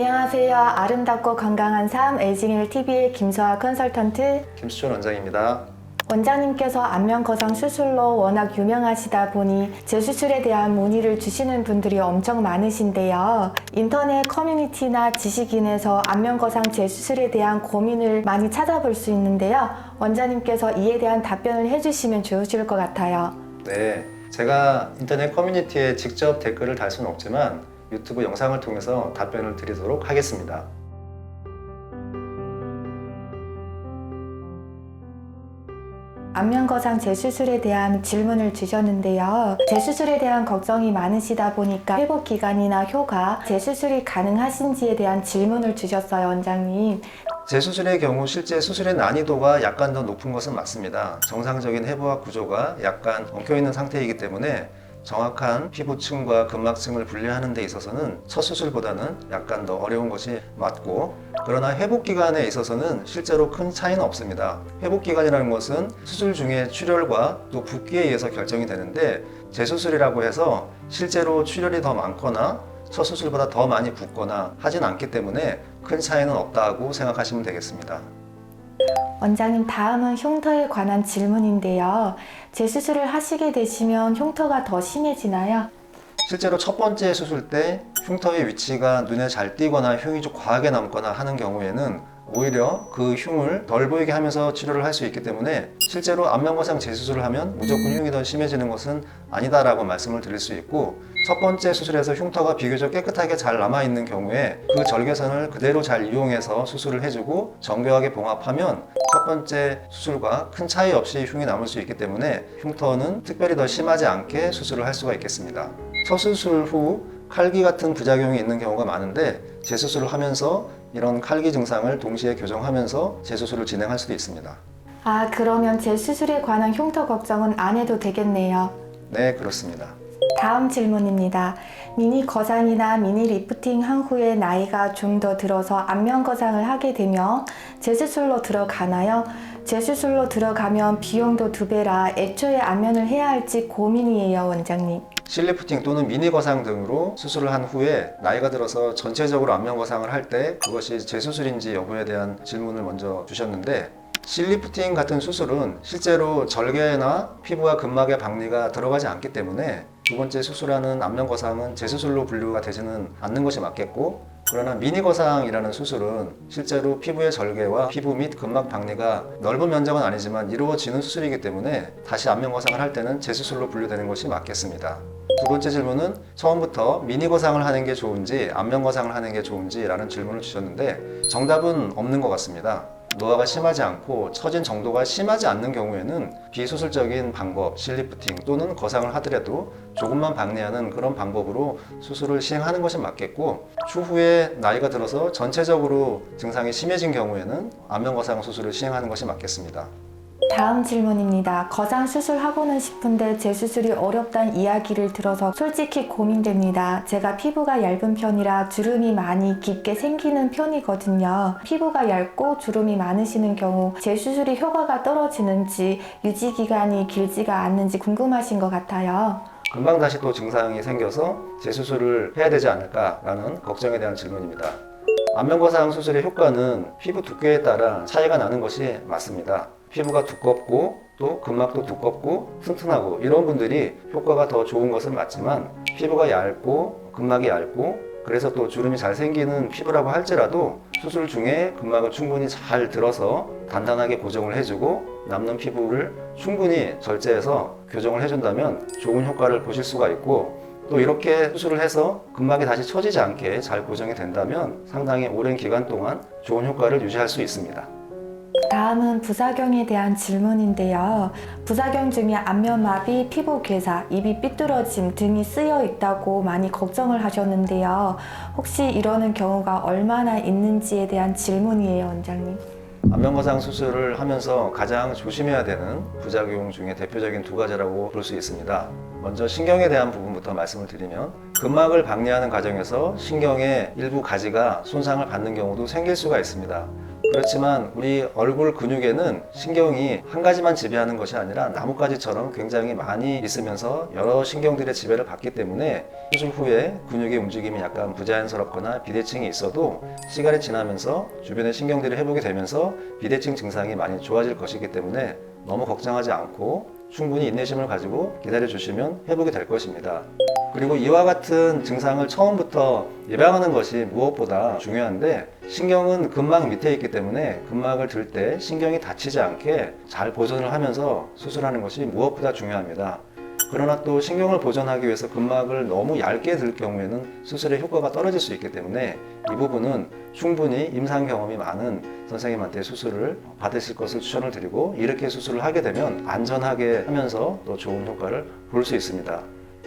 안녕하세요. 아름답고 건강한 삶 에이징힐TV의 김서아 컨설턴트 김수철 원장입니다. 원장님께서 안면 거상 수술로 워낙 유명하시다 보니 재수술에 대한 문의를 주시는 분들이 엄청 많으신데요. 인터넷 커뮤니티나 지식인에서 안면 거상 재수술에 대한 고민을 많이 찾아볼 수 있는데요. 원장님께서 이에 대한 답변을 해주시면 좋으실 것 같아요. 네, 제가 인터넷 커뮤니티에 직접 댓글을 달 수는 없지만 유튜브 영상을 통해서 답변을 드리도록 하겠습니다. 안면 거상 재수술에 대한 질문을 주셨는데요. 재수술에 대한 걱정이 많으시다 보니까 회복 기간이나 효과, 재수술이 가능하신지에 대한 질문을 주셨어요, 원장님. 재수술의 경우 실제 수술의 난이도가 약간 더 높은 것은 맞습니다. 정상적인 해부학 구조가 약간 엉켜있는 상태이기 때문에 정확한 피부층과 근막층을 분리하는 데 있어서는 첫 수술보다는 약간 더 어려운 것이 맞고, 그러나 회복 기간에 있어서는 실제로 큰 차이는 없습니다. 회복 기간이라는 것은 수술 중에 출혈과 또 붓기에 의해서 결정이 되는데, 재수술이라고 해서 실제로 출혈이 더 많거나 첫 수술보다 더 많이 붓거나 하진 않기 때문에 큰 차이는 없다고 생각하시면 되겠습니다. 원장님, 다음은 흉터에 관한 질문인데요. 재수술을 하시게 되시면 흉터가 더 심해지나요? 실제로 첫 번째 수술 때 흉터의 위치가 눈에 잘 띄거나 흉이 좀 과하게 남거나 하는 경우에는 오히려 그 흉을 덜 보이게 하면서 치료를 할 수 있기 때문에 실제로 안면거상 재수술을 하면 무조건 흉이 더 심해지는 것은 아니다라고 말씀을 드릴 수 있고, 첫 번째 수술에서 흉터가 비교적 깨끗하게 잘 남아있는 경우에 그 절개선을 그대로 잘 이용해서 수술을 해주고 정교하게 봉합하면 첫 번째 수술과 큰 차이 없이 흉이 남을 수 있기 때문에 흉터는 특별히 더 심하지 않게 수술을 할 수가 있겠습니다. 첫 수술 후 칼기 같은 부작용이 있는 경우가 많은데, 재수술을 하면서 이런 칼기 증상을 동시에 교정하면서 재수술을 진행할 수도 있습니다. 그러면 재수술에 관한 흉터 걱정은 안 해도 되겠네요. 네, 그렇습니다. 다음 질문입니다. 미니 거상이나 미니 리프팅 한 후에 나이가 좀 더 들어서 안면 거상을 하게 되면 재수술로 들어가나요? 재수술로 들어가면 비용도 2배라 애초에 안면을 해야 할지 고민이에요, 원장님. 실리프팅 또는 미니 거상 등으로 수술을 한 후에 나이가 들어서 전체적으로 안면 거상을 할 때 그것이 재수술인지 여부에 대한 질문을 먼저 주셨는데, 실리프팅 같은 수술은 실제로 절개나 피부와 근막의 박리가 들어가지 않기 때문에 두 번째 수술하는 안면 거상은 재수술로 분류가 되지는 않는 것이 맞겠고, 그러나 미니 거상이라는 수술은 실제로 피부의 절개와 피부 및 근막 박리가 넓은 면적은 아니지만 이루어지는 수술이기 때문에 다시 안면 거상을 할 때는 재수술로 분류되는 것이 맞겠습니다. 두 번째 질문은 처음부터 미니 거상을 하는 게 좋은지 안면 거상을 하는 게 좋은지 라는 질문을 주셨는데, 정답은 없는 것 같습니다. 노화가 심하지 않고 처진 정도가 심하지 않는 경우에는 비수술적인 방법, 실리프팅 또는 거상을 하더라도 조금만 박리하는 그런 방법으로 수술을 시행하는 것이 맞겠고, 추후에 나이가 들어서 전체적으로 증상이 심해진 경우에는 안면 거상 수술을 시행하는 것이 맞겠습니다. 다음 질문입니다. 거상 수술하고는 싶은데 재수술이 어렵다는 이야기를 들어서 솔직히 고민됩니다. 제가 피부가 얇은 편이라 주름이 많이 깊게 생기는 편이거든요. 피부가 얇고 주름이 많으시는 경우 재수술이 효과가 떨어지는지 유지기간이 길지가 않는지 궁금하신 것 같아요. 금방 다시 또 증상이 생겨서 재수술을 해야 되지 않을까라는 걱정에 대한 질문입니다. 안면거상 수술의 효과는 피부 두께에 따라 차이가 나는 것이 맞습니다. 피부가 두껍고 또 근막도 두껍고 튼튼하고 이런 분들이 효과가 더 좋은 것은 맞지만, 피부가 얇고 근막이 얇고 그래서 또 주름이 잘 생기는 피부라고 할지라도 수술 중에 근막을 충분히 잘 들어서 단단하게 고정을 해주고 남는 피부를 충분히 절제해서 교정을 해준다면 좋은 효과를 보실 수가 있고, 또 이렇게 수술을 해서 근막이 다시 처지지 않게 잘 고정이 된다면 상당히 오랜 기간 동안 좋은 효과를 유지할 수 있습니다. 다음은 부작용에 대한 질문인데요. 부작용 중에 안면마비, 피부 괴사, 입이 삐뚤어짐 등이 쓰여 있다고 많이 걱정을 하셨는데요. 혹시 이러는 경우가 얼마나 있는지에 대한 질문이에요, 원장님. 안면거상 수술을 하면서 가장 조심해야 되는 부작용 중에 대표적인 2가지라고 볼 수 있습니다. 먼저 신경에 대한 부분부터 말씀을 드리면, 근막을 박리하는 과정에서 신경의 일부 가지가 손상을 받는 경우도 생길 수가 있습니다. 그렇지만 우리 얼굴 근육에는 신경이 한 가지만 지배하는 것이 아니라 나뭇가지처럼 굉장히 많이 있으면서 여러 신경들의 지배를 받기 때문에 수술 후에 근육의 움직임이 약간 부자연스럽거나 비대칭이 있어도 시간이 지나면서 주변의 신경들이 회복이 되면서 비대칭 증상이 많이 좋아질 것이기 때문에 너무 걱정하지 않고 충분히 인내심을 가지고 기다려 주시면 회복이 될 것입니다. 그리고 이와 같은 증상을 처음부터 예방하는 것이 무엇보다 중요한데, 신경은 근막 밑에 있기 때문에 근막을 들 때 신경이 다치지 않게 잘 보존을 하면서 수술하는 것이 무엇보다 중요합니다. 그러나 또 신경을 보존하기 위해서 근막을 너무 얇게 들 경우에는 수술의 효과가 떨어질 수 있기 때문에 이 부분은 충분히 임상 경험이 많은 선생님한테 수술을 받으실 것을 추천을 드리고, 이렇게 수술을 하게 되면 안전하게 하면서 또 좋은 효과를 볼 수 있습니다.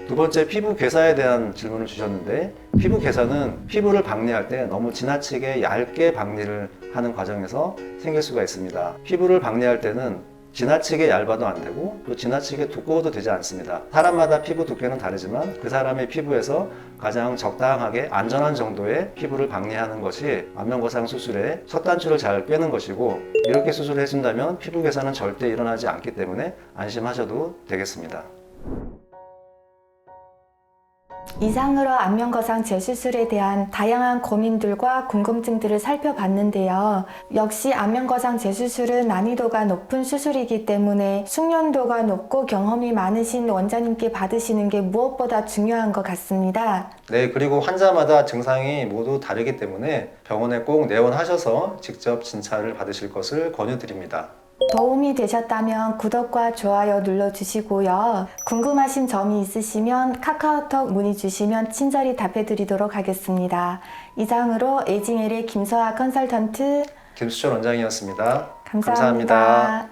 두 번째, 피부 괴사에 대한 질문을 주셨는데, 피부 괴사는 피부를 박리할 때 너무 지나치게 얇게 박리를 하는 과정에서 생길 수가 있습니다. 피부를 박리할 때는 지나치게 얇아도 안 되고 또 지나치게 두꺼워도 되지 않습니다. 사람마다 피부 두께는 다르지만 그 사람의 피부에서 가장 적당하게 안전한 정도의 피부를 박리하는 것이 안면거상 수술의 첫 단추를 잘 꿰는 것이고, 이렇게 수술을 해준다면 피부 괴사는 절대 일어나지 않기 때문에 안심하셔도 되겠습니다. 이상으로 안면거상 재수술에 대한 다양한 고민들과 궁금증들을 살펴봤는데요. 역시 안면거상 재수술은 난이도가 높은 수술이기 때문에 숙련도가 높고 경험이 많으신 원장님께 받으시는 게 무엇보다 중요한 것 같습니다. 네, 그리고 환자마다 증상이 모두 다르기 때문에 병원에 꼭 내원하셔서 직접 진찰을 받으실 것을 권유드립니다. 도움이 되셨다면 구독과 좋아요 눌러주시고요. 궁금하신 점이 있으시면 카카오톡 문의 주시면 친절히 답해드리도록 하겠습니다. 이상으로 에이징 L의 김서아 컨설턴트 김수철 원장이었습니다. 감사합니다.